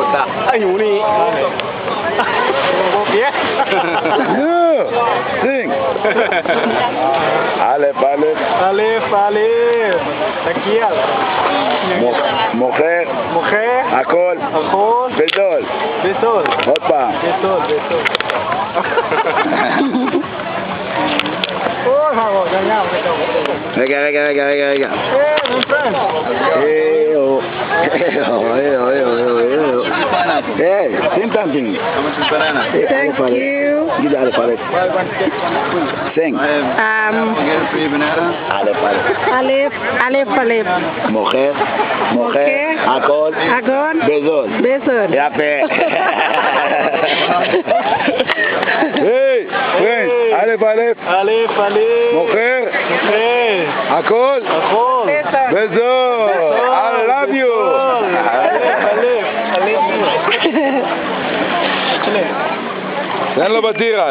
אותה. היוני. סינג. א' א'. א' א'. תגיע. מוכר. מוכר. הכל. הכל. בזול. בזול. עוד פעם. בזול. בזול. רגע. Hey, sing something. Thank you. Give Aleph. Sing. Aleph. מוכר. הכל. בזול. יפה. היי, פרנץ'. א'. מוכר. הכל. בזול. I love you. תן לו בטירה.